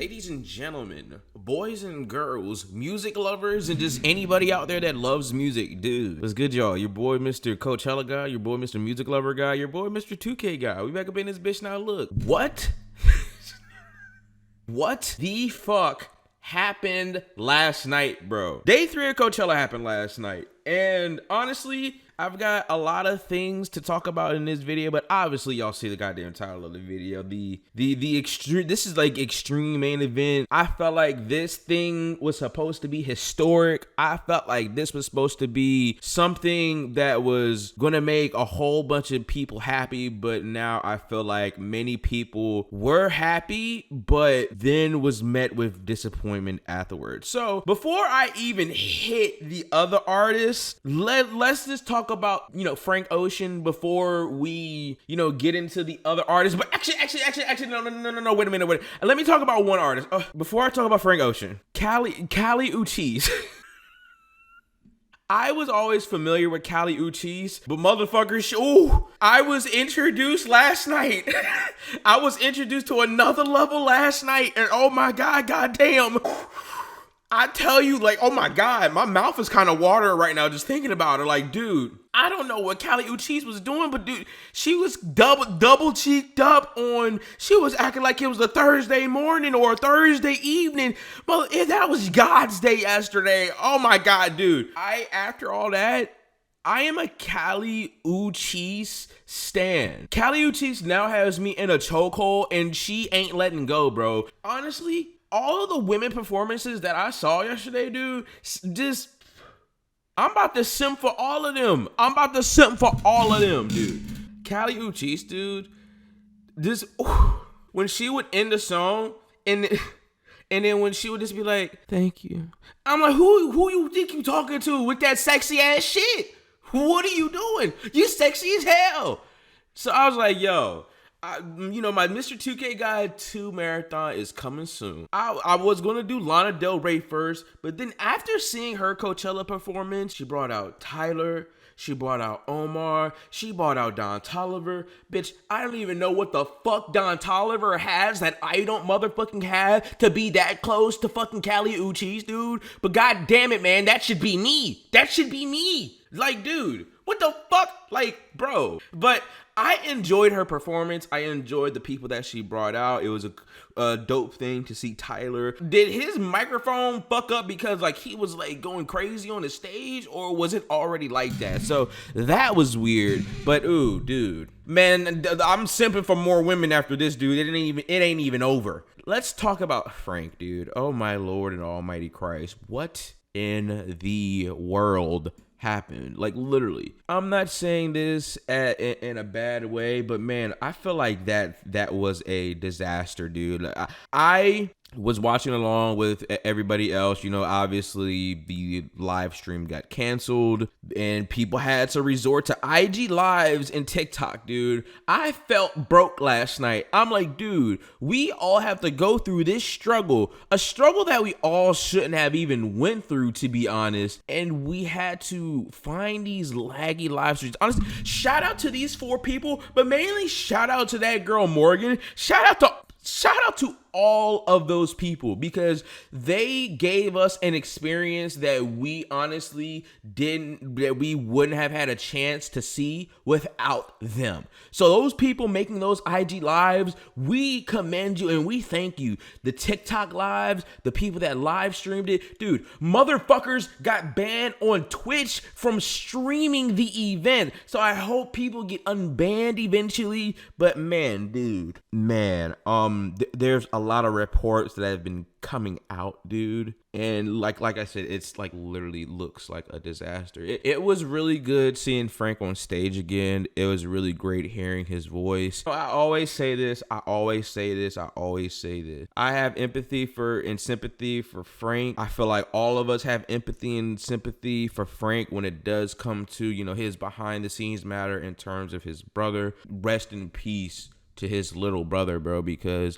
ladies and gentlemen, boys and girls, music lovers, and just anybody out there that loves music, dude. What's good, y'all? Your boy, Mr. Coachella guy, your boy, Mr. Music Lover guy, your boy, Mr. 2K guy. We back up in this bitch now. Look, what? What the fuck happened last night, bro? Day 3 of Coachella happened last night. And honestly, I've got a lot of things to talk about in this video, but obviously y'all see the goddamn title of the video. The extreme, this is like extreme main event. I felt like this thing was supposed to be historic. I felt like this was supposed to be something that was gonna make a whole bunch of people happy, but now I feel like many people were happy, but then was met with disappointment afterwards. So before I even hit the other artists, let's just talk about, Frank Ocean before we, get into the other artists. But actually, no, wait a minute. Let me talk about one artist. Before I talk about Frank Ocean, Kali Uchis. I was always familiar with Kali Uchis, but motherfuckers, I was introduced last night. I was introduced to another level last night, and oh my God, goddamn. I tell you, like, oh my God, my mouth is kind of watering right now just thinking about it. Like, dude, I don't know what Kali Uchis was doing, but dude, she was double cheeked up on, she was acting like it was a Thursday morning or a Thursday evening. Well, that was God's day yesterday. Oh my God, dude. After all that, I am a Kali Uchis stan. Kali Uchis now has me in a chokehold and she ain't letting go, bro. Honestly, all of the women performances that I saw yesterday, dude, I'm about to simp for all of them. Dude. Kali Uchis, dude, when she would end the song, and then when she would just be like, thank you. I'm like, who you think you talking to with that sexy ass shit? What are you doing? You sexy as hell. So I was like, yo, my Mr. 2K Guide 2 marathon is coming soon. I was going to do Lana Del Rey first, but then after seeing her Coachella performance, she brought out Tyler, she brought out Omar, she brought out Don Toliver. Bitch, I don't even know what the fuck Don Toliver has that I don't motherfucking have to be that close to fucking Kali Uchis, dude. But god damn it, man, that should be me. Like, dude, what the fuck? Like, bro. But I enjoyed her performance. I enjoyed the people that she brought out. It was a dope thing to see Tyler. Did his microphone fuck up because like he was like going crazy on the stage, or was it already like that? So that was weird. But ooh, dude, man, I'm simping for more women after this, dude. It ain't even over. Let's talk about Frank, dude. Oh my Lord and Almighty Christ. What in the world happened? Like, literally, I'm not saying this in a bad way, but man, I feel like that was a disaster, dude. I was watching along with everybody else. Obviously the live stream got canceled and people had to resort to IG lives and TikTok, dude. I felt broke last night. I'm like, dude, we all have to go through this struggle, a struggle that we all shouldn't have even went through, to be honest. And we had to find these laggy live streams. Honestly, shout out to these 4 people, but mainly shout out to that girl Morgan. Shout out to all of those people, because they gave us an experience that we honestly we wouldn't have had a chance to see without them. So those people making those IG lives, we commend you and we thank you. The TikTok lives, the people that live streamed it, dude, motherfuckers got banned on Twitch from streaming the event. So I hope people get unbanned eventually. But man, dude, there's a lot of reports that have been coming out, dude, and like I said, it's like literally looks like a disaster. It was really good seeing Frank on stage again. It was really great hearing his voice. I always say this. I have empathy and sympathy for Frank. I feel like all of us have empathy and sympathy for Frank when it does come to, his behind the scenes matter in terms of his brother. Rest in peace to his little brother, bro, because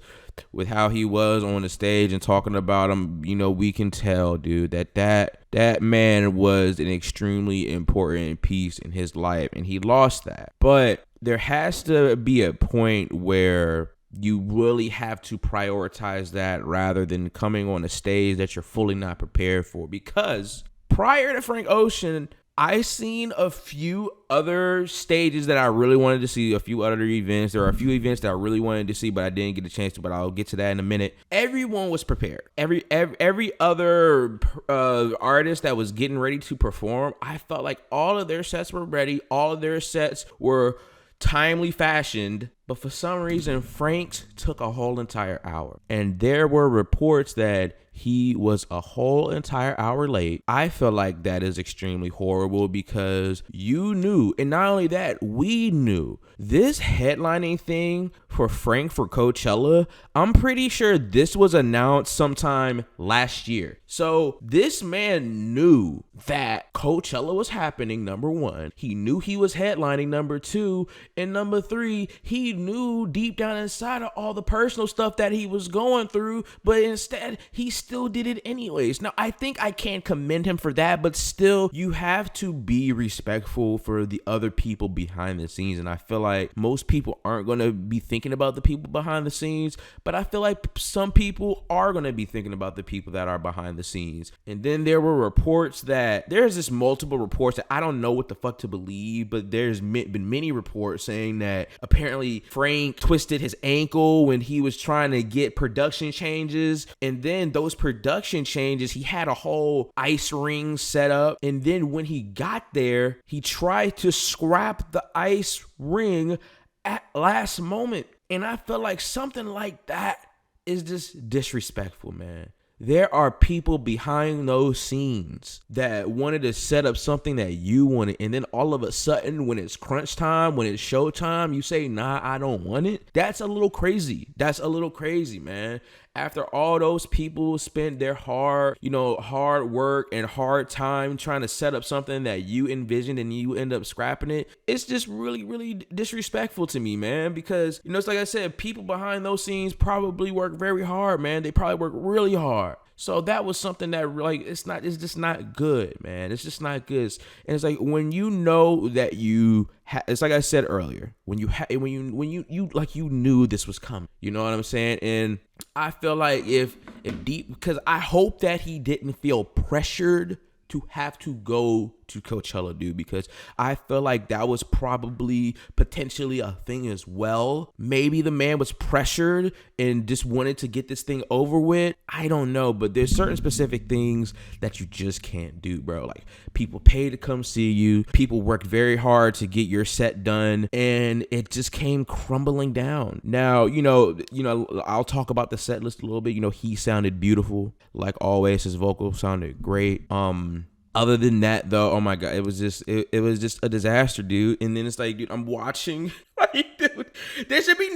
with how he was on the stage and talking about him, we can tell, dude, that man was an extremely important piece in his life, and he lost that. But there has to be a point where You really have to prioritize that rather than coming on a stage that you're fully not prepared for. Because prior to Frank Ocean, I seen a few other stages that I really wanted to see, a few other events. There are a few events that I really wanted to see, but I didn't get a chance to, but I'll get to that in a minute. Everyone was prepared. Every other artist that was getting ready to perform, I felt like all of their sets were ready. All of their sets were timely fashioned, but for some reason Frank's took a whole entire hour, and there were reports that he was a whole entire hour late. I feel like that is extremely horrible because you knew, and not only that, we knew this headlining thing for Frank for Coachella. I'm pretty sure this was announced sometime last year. So this man knew that Coachella was happening, number one. He knew he was headlining, number two. And number three, he knew deep down inside of all the personal stuff that he was going through, but instead he still did it anyways. Now, I think I can't commend him for that, but still, you have to be respectful for the other people behind the scenes. And I feel like most people aren't going to be thinking about the people behind the scenes, but I feel like some people are going to be thinking about the people that are behind the scenes. And then there's this multiple reports that I don't know what the fuck to believe, but there's been many reports saying that apparently Frank twisted his ankle when he was trying to get production changes, and then those production changes, he had a whole ice ring set up, and then when he got there, he tried to scrap the ice ring at last moment. And I feel like something like that is just disrespectful, man. There are people behind those scenes that wanted to set up something that you wanted, and then all of a sudden, when it's crunch time, when it's show time, you say, nah, I don't want it. That's a little crazy. That's a little crazy, man. After all those people spent their hard work and hard time trying to set up something that you envisioned and you end up scrapping it, it's just really, really disrespectful to me, man, because, it's like I said, people behind those scenes probably work very hard, man. They probably work really hard. So that was something that it's just not good, man. It's just not good. And it's like when you know that it's like I said earlier, when you knew this was coming, you know what I'm saying? And I feel like because I hope that he didn't feel pressured to have to go to Coachella, dude, because I feel like that was probably potentially a thing as well. Maybe the man was pressured and just wanted to get this thing over with. I don't know, but there's certain specific things that you just can't do, bro. Like, people pay to come see you. People work very hard to get your set done, and it just came crumbling down. Now, I'll talk about the set list a little bit. He sounded beautiful, like always. His vocal sounded great. Other than that, though, oh my God, it was just a disaster, dude. And then it's like, dude, I'm watching. Like, dude, there should be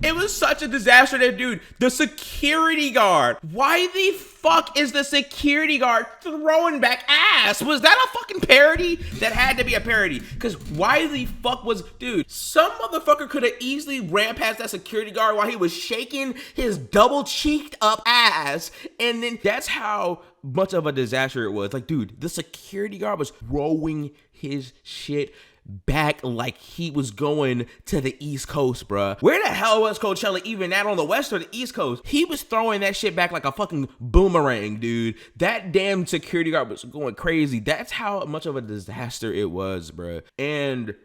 it was such a disaster that, dude, the security guard, why the fuck is the security guard throwing back ass? Was that a fucking parody? That had to be a parody. Because why the fuck dude, some motherfucker could have easily ran past that security guard while he was shaking his double cheeked up ass. And then that's how much of a disaster it was. Like, dude, the security guard was throwing his shit back like he was going to the East Coast, bruh. Where the hell was Coachella even at, on the West or the East Coast? He was throwing that shit back like a fucking boomerang, dude. That damn security guard was going crazy. That's how much of a disaster it was, bruh. And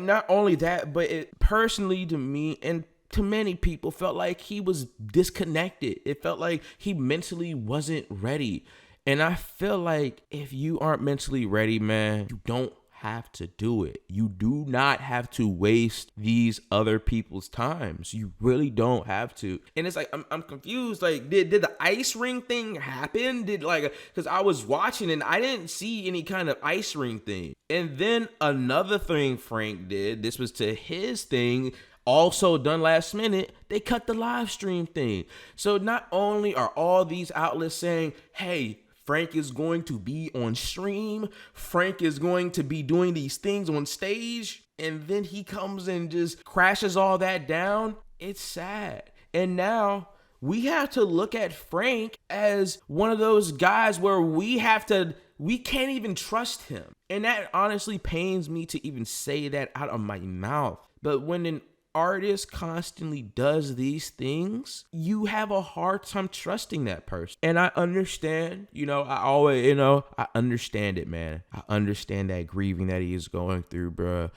not only that, but it personally to me and to many people felt like he was disconnected. It felt like he mentally wasn't ready. And I feel like if you aren't mentally ready, man, you don't have to do it. You do not have to waste these other people's times. You really don't have to. And it's like, I'm confused. Like, did the ice ring thing happen? Because I was watching and I didn't see any kind of ice ring thing. And then another thing Frank did, this was to his thing, also done last minute, they cut the live stream thing. So not only are all these outlets saying, hey, Frank is going to be on stream, Frank is going to be doing these things on stage, and then he comes and just crashes all that down. It's sad. And now we have to look at Frank as one of those guys where we can't even trust him. And that honestly pains me to even say that out of my mouth. But when artist constantly does these things, you have a hard time trusting that person. And I understand, I understand it, man. I understand that grieving that he is going through, bruh.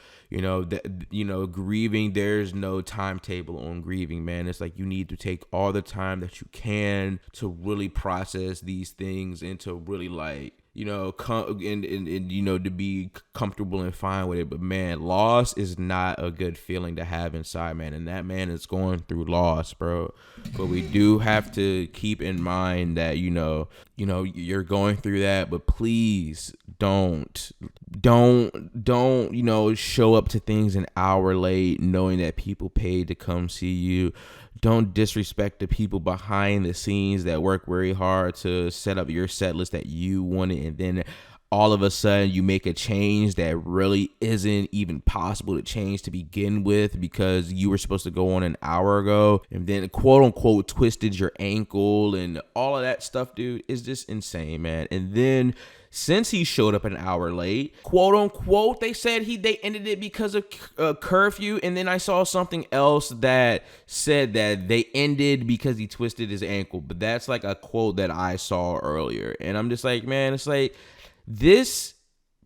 Grieving, there's no timetable on grieving, man. It's like you need to take all the time that you can to really process these things and to really to be comfortable and fine with it. But man, loss is not a good feeling to have inside, man. And that man is going through loss, bro. But we do have to keep in mind that, you're going through that, but please don't show up to things an hour late knowing that people paid to come see you. Don't disrespect the people behind the scenes that work very hard to set up your set list that you wanted, and then all of a sudden you make a change that really isn't even possible to change to begin with because you were supposed to go on an hour ago, and then quote unquote twisted your ankle and all of that stuff, dude, is just insane, man. And then since he showed up an hour late, quote unquote, they said they ended it because of curfew. And then I saw something else that said that they ended because he twisted his ankle. But that's like a quote that I saw earlier. And I'm just like, man, it's like this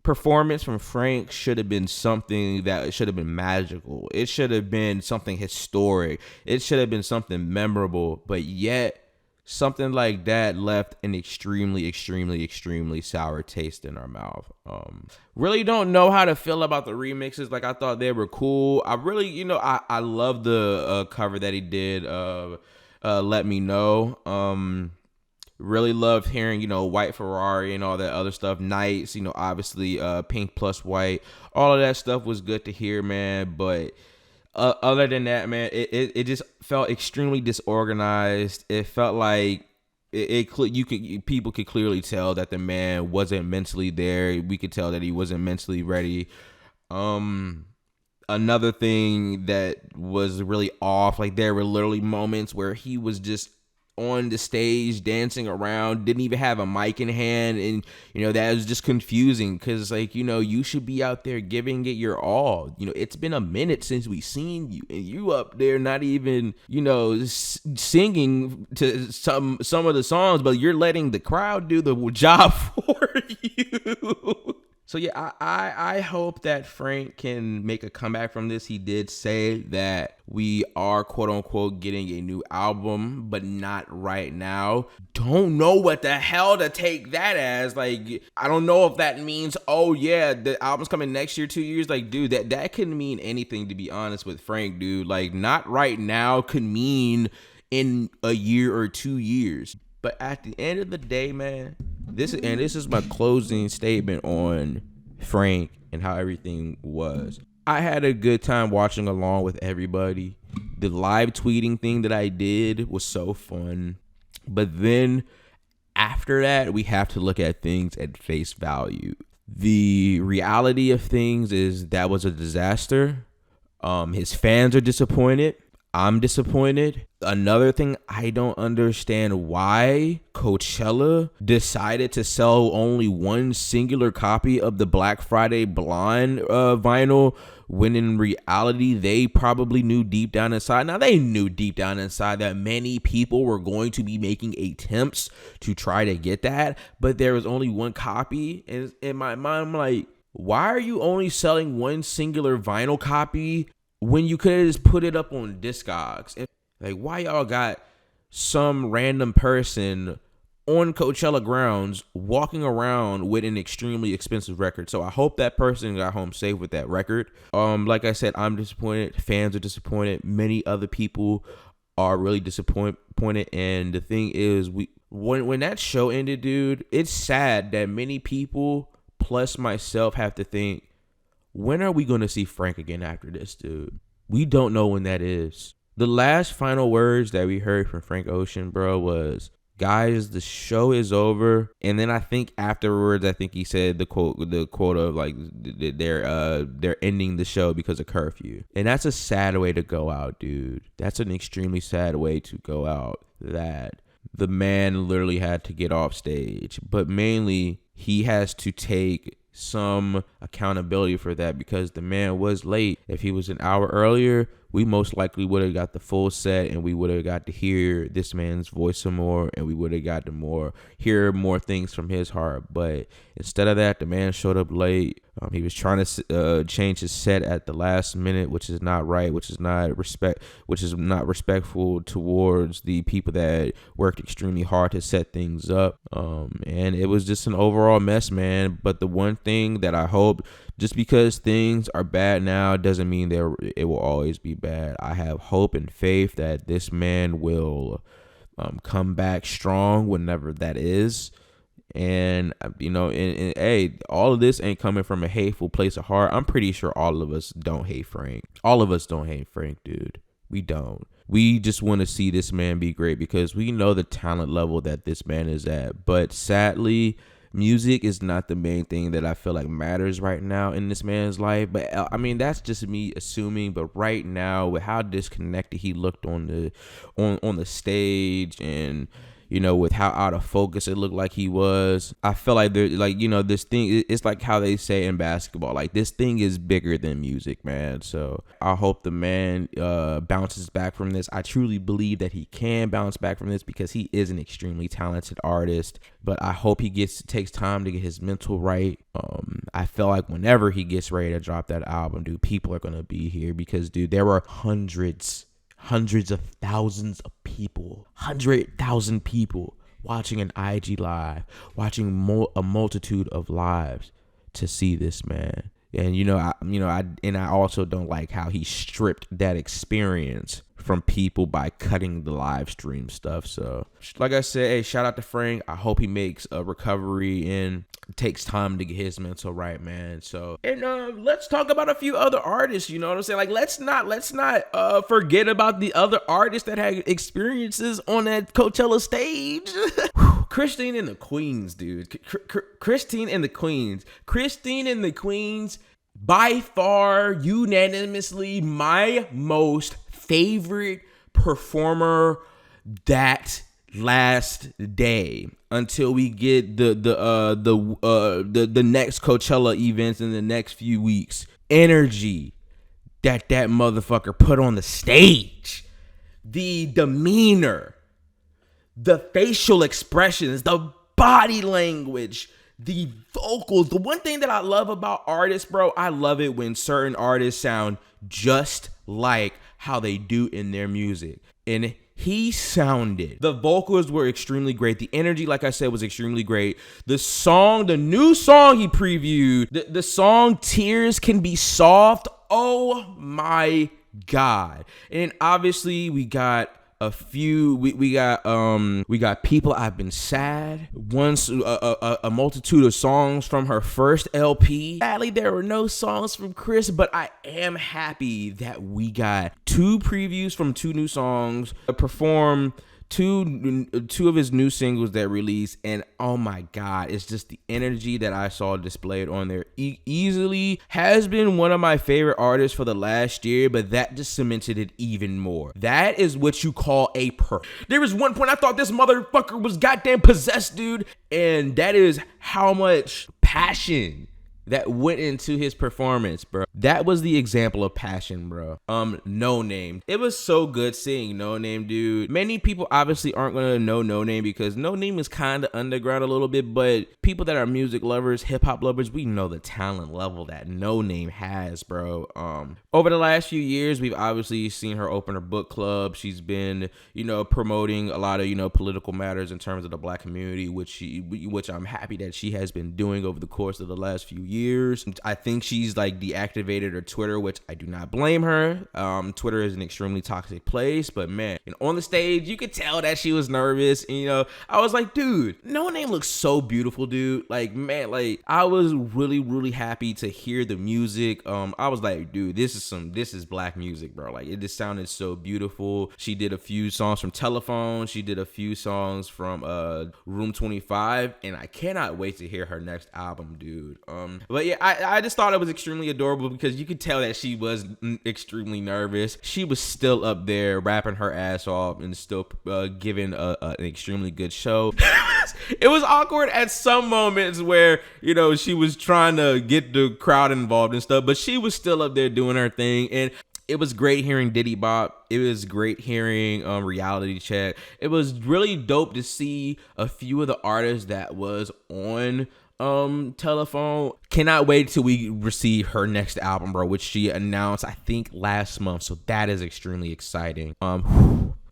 performance from Frank should have been something that should have been magical. It should have been something historic. It should have been something memorable. But yet, something like that left an extremely, extremely, extremely sour taste in our mouth. Really don't know how to feel about the remixes. Like, I thought they were cool. I really, I love the cover that he did of Let Me Know. Really loved hearing, White Ferrari and all that other stuff. Nights, obviously Pink plus White. All of that stuff was good to hear, man. But other than that, man, it just felt extremely disorganized. It felt like people could clearly tell that the man wasn't mentally there. We could tell that he wasn't mentally ready. Another thing that was really off, like there were literally moments where he was just on the stage dancing around, didn't even have a mic in hand, and that was just confusing because you should be out there giving it your all. It's been a minute since we seen you, and you up there not even singing to some of the songs, but you're letting the crowd do the job for you. So yeah, I hope that Frank can make a comeback from this. He did say that we are quote unquote getting a new album, but not right now. Don't know what the hell to take that as. Like, I don't know if that means, oh yeah, the album's coming next year, 2 years. Like, dude, that could mean anything, to be honest with Frank, dude. Like, not right now could mean in a year or 2 years. But at the end of the day, man, this is my closing statement on Frank and how everything was. I had a good time watching along with everybody. The live tweeting thing that I did was so fun. But then after that, we have to look at things at face value. The reality of things is that was a disaster. His fans are disappointed. I'm disappointed. Another thing, I don't understand why Coachella decided to sell only one singular copy of the Black Friday Blonde vinyl, when in reality, they probably knew deep down inside. Now, they knew deep down inside that many people were going to be making attempts to try to get that, but there was only one copy. And in my mind, I'm like, why are you only selling one singular vinyl copy when you could have just put it up on Discogs? And like, why y'all got some random person on Coachella grounds walking around with an extremely expensive record? So I hope that person got home safe with that record. Like I said, I'm disappointed. Fans are disappointed. Many other people are really disappointed. And the thing is, when that show ended, dude, it's sad that many people, plus myself, have to think, when are we going to see Frank again after this, dude? We don't know when that is. The last final words that we heard from Frank Ocean, bro, was, guys, the show is over. And then I think afterwards, he said the quote of like, they're ending the show because of curfew. And that's a sad way to go out, dude. That's an extremely sad way to go out, that the man literally had to get off stage. But mainly, he has to take some accountability for that, because the man was late. If he was an hour earlier, we most likely would have got the full set, and we would have got to hear this man's voice some more, and we would have got to hear more things from his heart. But instead of that, the man showed up late. He was trying to change his set at the last minute, which is not right, which is not respectful towards the people that worked extremely hard to set things up. And it was just an overall mess, man. But the one thing that I hope, just because things are bad now doesn't mean that it will always be bad. I have hope and faith that this man will come back strong whenever that is. And hey, all of this ain't coming from a hateful place of heart. I'm pretty sure all of us don't hate Frank. All of us don't hate Frank, dude. We don't. We just want to see this man be great because we know the talent level that this man is at. But sadly, music is not the main thing that I feel like matters right now in this man's life. But I mean, that's just me assuming. But right now, with how disconnected he looked on the stage, and with how out of focus it looked like he was, I feel like this thing, it's like how they say in basketball, like this thing is bigger than music, man. So I hope the man bounces back from this. I truly believe that he can bounce back from this because he is an extremely talented artist, but I hope he takes time to get his mental right. I feel like whenever he gets ready to drop that album, dude, people are going to be here because, dude, there were hundreds of thousands of people, 100,000 people watching an IG live, watching a multitude of lives to see this man. And I also don't like how he stripped that experience from people by cutting the live stream stuff. So like I said, hey, shout out to Frank. I hope he makes a recovery and takes time to get his mental right, man. So, and let's talk about a few other artists, you know what I'm saying? Like, let's not forget about the other artists that had experiences on that Coachella stage. Christine and the Queens, dude. Christine and the Queens, by far, unanimously, my most favorite performer that last day until we get the next Coachella events in the next few weeks. Energy that motherfucker put on the stage, the demeanor, the facial expressions, the body language, the vocals. The one thing that I love about artists, bro, I love it when certain artists sound just like how they do in their music. And he sounded, the vocals were extremely great. The energy, like I said, was extremely great. The new song he previewed, the song Tears Can Be Soft. Oh my God. And obviously we got a few, we got People I've Been Sad, once a multitude of songs from her first LP. Sadly, there were no songs from Chris, but I am happy that we got 2 previews from 2 new songs, perform two of his new singles that released, and oh my God, it's just the energy that I saw displayed on there. Easily has been one of my favorite artists for the last year, but that just cemented it even more. That is what you call a There was one point I thought this motherfucker was goddamn possessed, dude, and that is how much passion that went into his performance, bro. That was the example of passion, bro. No Name. It was so good seeing No Name, dude. Many people obviously aren't gonna know No Name because No Name is kind of underground a little bit, but people that are music lovers, hip hop lovers, we know the talent level that No Name has, bro. Over the last few years, we've obviously seen her open her book club. She's been, promoting a lot of, political matters in terms of the Black community, which I'm happy that she has been doing over the course of the last few years. I think she's like deactivated her Twitter, which I do not blame her. Twitter is an extremely toxic place, but man, and on the stage, you could tell that she was nervous. And, I was like, dude, No Name looks so beautiful, dude. Like, man, like I was really, really happy to hear the music. I was like, dude, this is Black music, bro. Like, it just sounded so beautiful. She did a few songs from Telephone. She did a few songs from Room 25, and I cannot wait to hear her next album, dude. But yeah, I just thought it was extremely adorable because you could tell that she was extremely nervous. She was still up there rapping her ass off and still giving an extremely good show. It was awkward at some moments where, she was trying to get the crowd involved and stuff, but she was still up there doing her thing. And It was great hearing Diddy Bop. It was great hearing Reality Check. It was really dope to see a few of the artists that was on Telephone. Cannot wait till we receive her next album, bro, which she announced I think last month. So that is extremely exciting.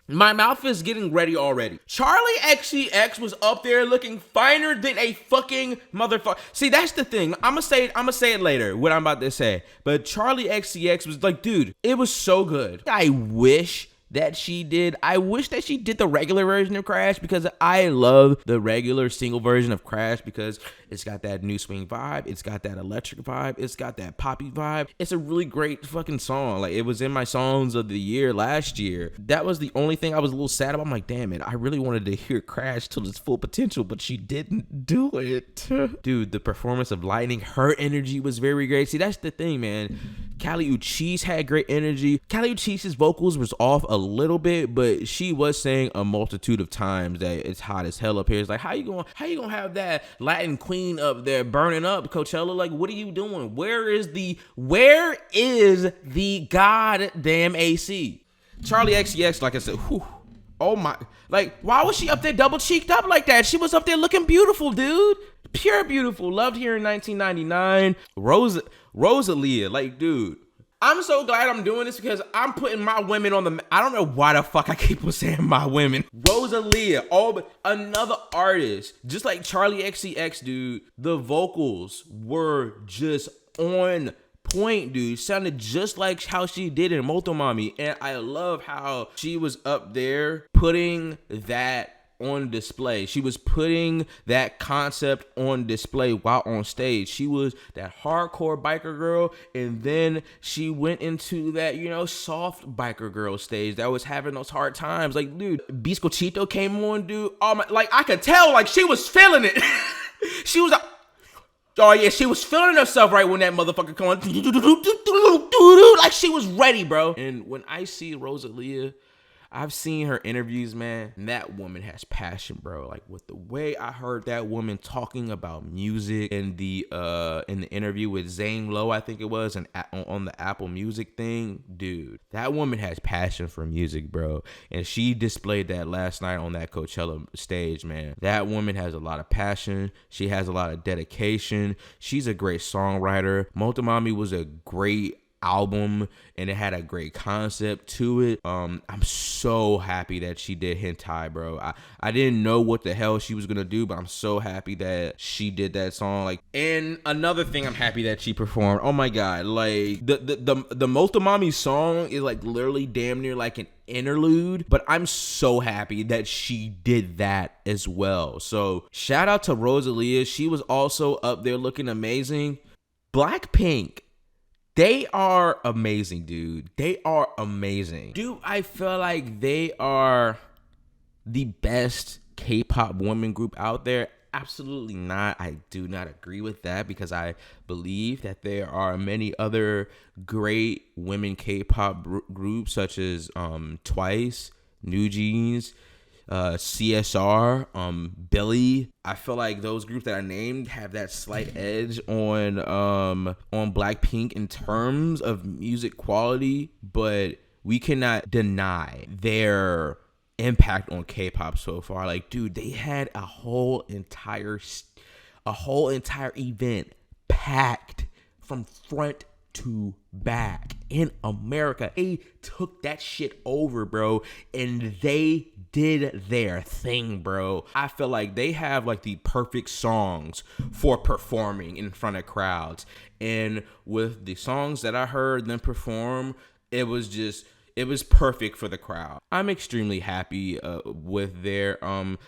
My mouth is getting ready already. Charlie XCX was up there looking finer than a fucking motherfucker. See, that's the thing. I'ma say it later, what I'm about to say. But Charlie XCX was like, dude, it was so good. I wish that she did the regular version of Crash, because I love the regular single version of Crash because it's got that new swing vibe, it's got that electric vibe, it's got that poppy vibe. It's a really great fucking song. Like, it was in my songs of the year last year. That was the only thing I was a little sad about. I'm like, damn it, I really wanted to hear Crash till its full potential, but she didn't do it. Dude, the performance of Lightning, her energy was very great. See, that's the thing, man. Kali Uchis had great energy. Kali Uchis' vocals was off a little bit, but she was saying a multitude of times that it's hot as hell up here. It's like, how you gonna have that Latin queen up there burning up Coachella? Like, what are you doing? Where is the goddamn AC? Charlie XCX, like I said, whew, oh my, like, why was she up there double cheeked up like that? She was up there looking beautiful, dude. Pure beautiful. Loved her in 1999. Rosalia, like, dude, I'm so glad I'm doing this because I'm putting my women on the, I don't know why the fuck I keep on saying my women. Rosalia, but another artist, just like Charlie XCX, dude. The vocals were just on point, dude. Sounded just like how she did in Motomami. And I love how she was up there putting that on display. She was putting that concept on display while on stage. She was that hardcore biker girl, and then she went into that, soft biker girl stage that was having those hard times. Like, dude, Biscochito came on, dude. Oh my, like, I could tell, like, she was feeling it. She was oh yeah, she was feeling herself right when that motherfucker come on. Like, she was ready, bro. And when I see Rosalia, I've seen her interviews, man, and that woman has passion, bro. Like, with the way I heard that woman talking about music in the interview with Zane Lowe, I think it was, and on the Apple Music thing, dude, that woman has passion for music, bro. And she displayed that last night on that Coachella stage, man. That woman has a lot of passion. She has a lot of dedication. She's a great songwriter. Motomami was a great album, and it had a great concept to it. I'm so happy that she did Hentai, bro. I didn't know what the hell she was gonna do, but I'm so happy that she did that song. Like, and another thing I'm happy that she performed, oh my god, like the Motomami song is like literally damn near like an interlude, but I'm so happy that she did that as well. So shout out to Rosalia. She was also up there looking amazing. Blackpink, they are amazing, dude. They are amazing. Dude, I feel like they are the best K-pop women group out there. Absolutely not. I do not agree with that, because I believe that there are many other great women K-pop groups, such as Twice, New Jeans, CSR, Billy. I feel like those groups that I named have that slight edge on Blackpink in terms of music quality, but we cannot deny their impact on K-pop so far. Like, dude, they had a whole entire event packed from front to back in America. They took that shit over, bro, and they did their thing, bro. I feel like they have like the perfect songs for performing in front of crowds, and with the songs that I heard them perform, it was perfect for the crowd. I'm extremely happy with their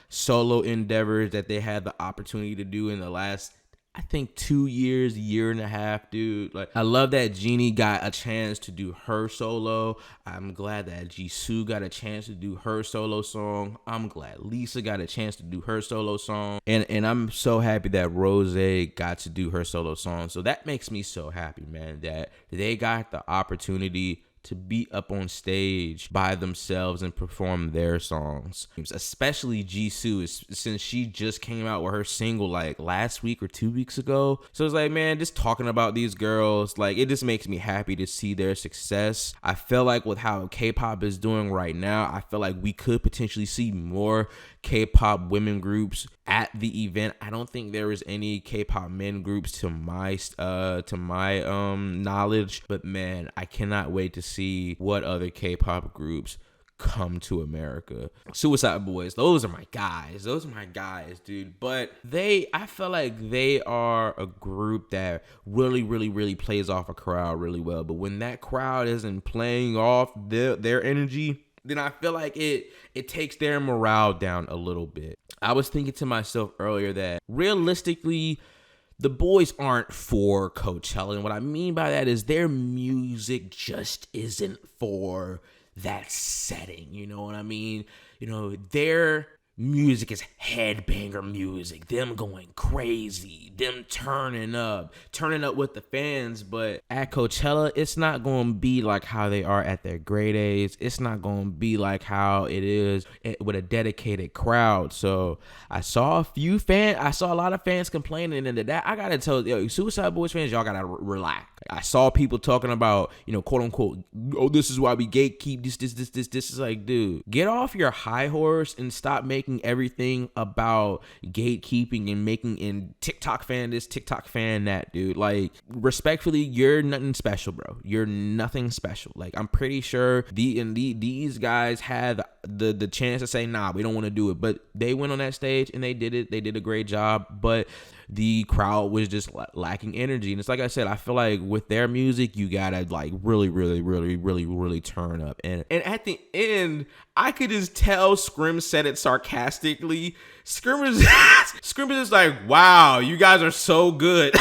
solo endeavors that they had the opportunity to do in the last, I think, 2 years, year and a half, dude. Like, I love that Jeannie got a chance to do her solo. I'm glad that Jisoo got a chance to do her solo song. I'm glad Lisa got a chance to do her solo song. And I'm so happy that Rose got to do her solo song. So that makes me so happy, man, that they got the opportunity to be up on stage by themselves and perform their songs, especially Jisoo, since she just came out with her single like last week or 2 weeks ago. So it's like, man, just talking about these girls, like, it just makes me happy to see their success. I feel like with how K-pop is doing right now, I feel like we could potentially see more K-pop women groups at the event. I don't think there is any K-pop men groups to my knowledge, but man, I cannot wait to see what other K-pop groups come to America. Suicide Boys, those are my guys, dude. But I feel like they are a group that really plays off a crowd really well. But when that crowd isn't playing off their energy, then I feel like it takes their morale down a little bit. I was thinking to myself earlier that realistically, the boys aren't for Coachella. And what I mean by that is their music just isn't for that setting. You know what I mean? You know, their music is headbanger music, them going crazy, them turning up with the fans. But at Coachella, it's not going to be like how they are at their grade A's. It's not going to be like how it is with a dedicated crowd. So I saw a lot of fans complaining, and that I gotta tell you, Suicide Boys fans, y'all gotta relax. I saw people talking about, you know, quote unquote, oh, this is why we gatekeep this is like, dude, get off your high horse and stop making everything about gatekeeping and making TikTok fan this, TikTok fan that, dude. Like, respectfully, you're nothing special, bro. You're nothing special. Like, I'm pretty sure these guys had the chance to say, nah, we don't want to do it, but they went on that stage and they did it. They did a great job, but the crowd was just lacking energy. And it's like I said, I feel like with their music, you gotta like really turn up. And at the end, I could just tell Scrim said it sarcastically. Scrim is just like, wow, you guys are so good.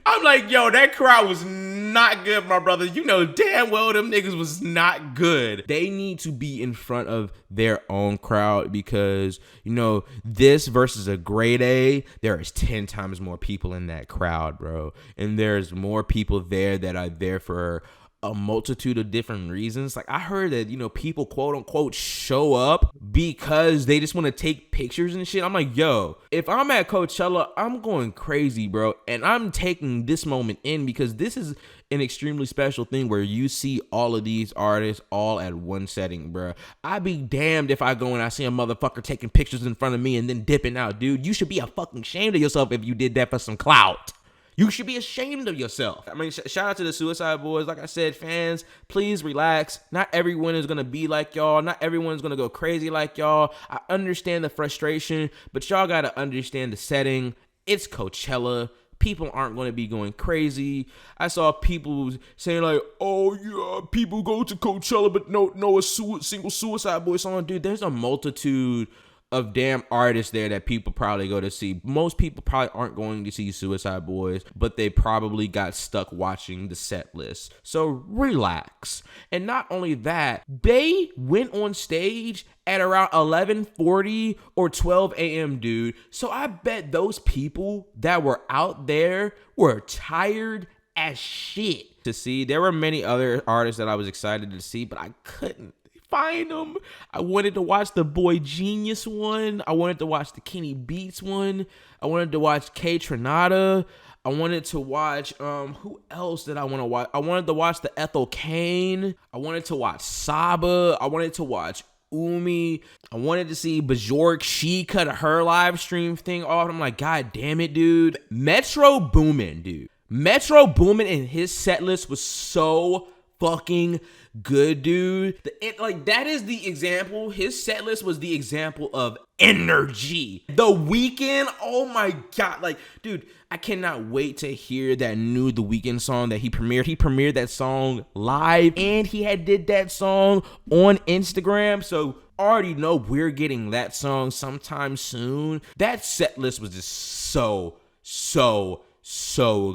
I'm like, yo, that crowd was not good, my brother. You know damn well them niggas was not good. They need to be in front of their own crowd because, you know, this versus a grade A, there is 10 times more people in that crowd, bro. And there's more people there that are there for a multitude of different reasons. Like, I heard that, you know, people quote unquote show up because they just want to take pictures and shit. I'm like, yo, if I'm at Coachella, I'm going crazy, bro. And I'm taking this moment in because this is an extremely special thing where you see all of these artists all at one setting, bro. I'd be damned if I go and I see a motherfucker taking pictures in front of me and then dipping out, dude. You should be fucking ashamed of yourself if you did that for some clout. You should be ashamed of yourself. I mean, shout out to the Suicide Boys. Like I said, fans, please relax. Not everyone is going to be like y'all. Not everyone's going to go crazy like y'all. I understand the frustration, but y'all got to understand the setting. It's Coachella. People aren't going to be going crazy. I saw people saying like, oh yeah, people go to Coachella, but no a single Suicide Boy song. Dude, there's a multitude of damn artists there that people probably go to see. Most people probably aren't going to see Suicide Boys, but they probably got stuck watching the set list. So relax. And not only that, they went on stage at around 11:40 or 12 a.m., dude. So I bet those people that were out there were tired as shit to see. There were many other artists that I was excited to see, but I couldn't find them. I wanted to watch the Boy Genius one. I wanted to watch the Kenny Beats one. I wanted to watch K Tronada. I wanted to watch who else did I want to watch? I wanted to watch the Ethel Kane. I wanted to watch Saba. I wanted to watch Umi. I wanted to see Bajork. She cut her live stream thing off. I'm like, God damn it, dude. Metro Boomin, dude. Metro Boomin and his set list was so fucking good, dude. That is the example. His set list was the example of energy. The Weeknd, oh my god, like, dude, I cannot wait to hear that new The Weeknd song that he premiered. He premiered that song live, and he did that song on Instagram. So already know we're getting that song sometime soon. That set list was just so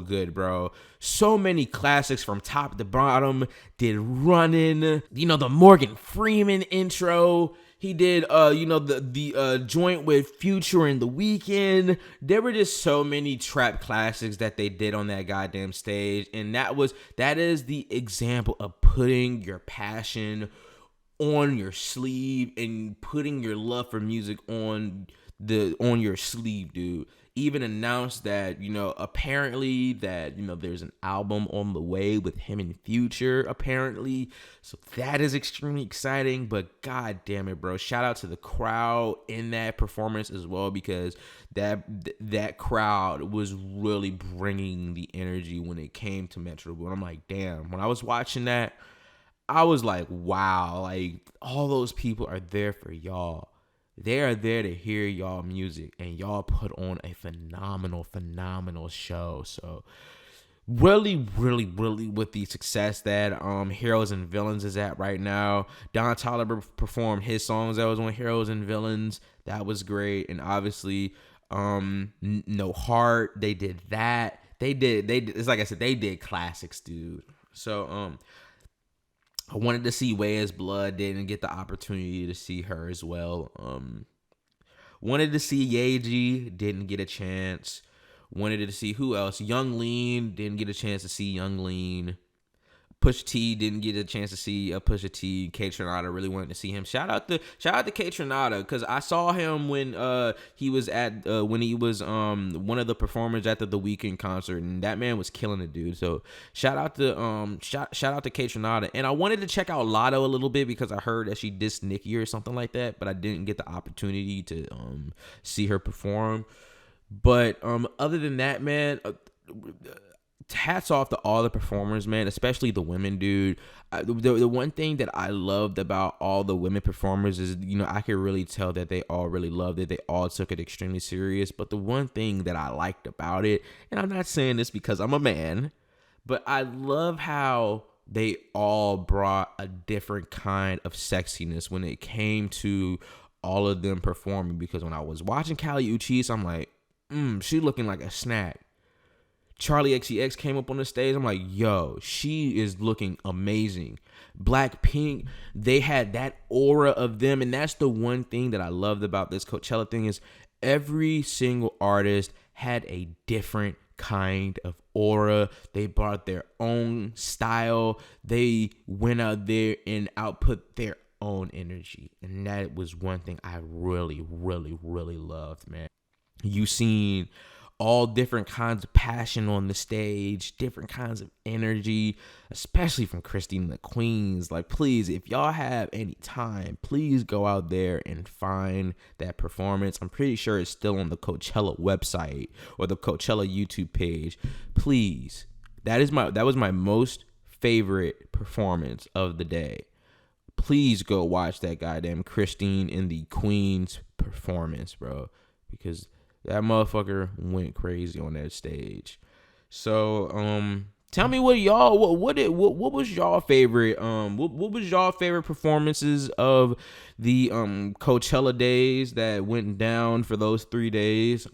good, bro. So many classics from top to bottom. Did Runnin', you know, the Morgan Freeman intro. He did the joint with Future and The Weeknd. There were just so many trap classics that they did on that goddamn stage, and that is the example of putting your passion on your sleeve and putting your love for music on your sleeve, dude. Even announced that, apparently that, there's an album on the way with him and Future, apparently. So that is extremely exciting, but god damn it, bro. Shout out to the crowd in that performance as well, because that crowd was really bringing the energy when it came to Metro Boomin. I'm like, damn, when I was watching that, I was like, wow, like all those people are there for y'all. They are there to hear y'all music, and y'all put on a phenomenal show. So really, really, really with the success that Heroes and Villains is at right now. Don Toliver performed his songs that was on Heroes and Villains. That was great. And obviously, No Heart, they did that. They did it's like I said, they did classics, dude. So I wanted to see Weyes Blood, didn't get the opportunity to see her as well. Wanted to see Yeji, didn't get a chance. Wanted to see who else? Young Lean, didn't get a chance to see Young Lean. Pusha T, didn't get a chance to see Pusha T. K Tronada, really wanted to see him. Shout out to K Tronada, because I saw him when he was one of the performers at the Weeknd concert, and that man was killing it, dude. So shout out to K Tronada. And I wanted to check out Lotto a little bit because I heard that she dissed Nicki or something like that, but I didn't get the opportunity to see her perform. But other than that, man, hats off to all the performers, man, especially the women, dude. The one thing that I loved about all the women performers is, I could really tell that they all really loved it. They all took it extremely serious. But the one thing that I liked about it, and I'm not saying this because I'm a man, but I love how they all brought a different kind of sexiness when it came to all of them performing. Because when I was watching Kali Uchis, I'm like, she looking like a snack. Charlie XCX came up on the stage. I'm like, yo, she is looking amazing. Blackpink, they had that aura of them. And that's the one thing that I loved about this Coachella thing is every single artist had a different kind of aura. They brought their own style. They went out there and output their own energy. And that was one thing I really, really, really loved, man. You seen all different kinds of passion on the stage, different kinds of energy, especially from Christine the Queens. Like, please, if y'all have any time, please go out there and find that performance. I'm pretty sure it's still on the Coachella website or the Coachella YouTube page. Please. That was my most favorite performance of the day. Please go watch that goddamn Christine and the Queens performance, bro, because that motherfucker went crazy on that stage. So, tell me what was y'all favorite what was y'all favorite performances of the Coachella days that went down for those 3 days.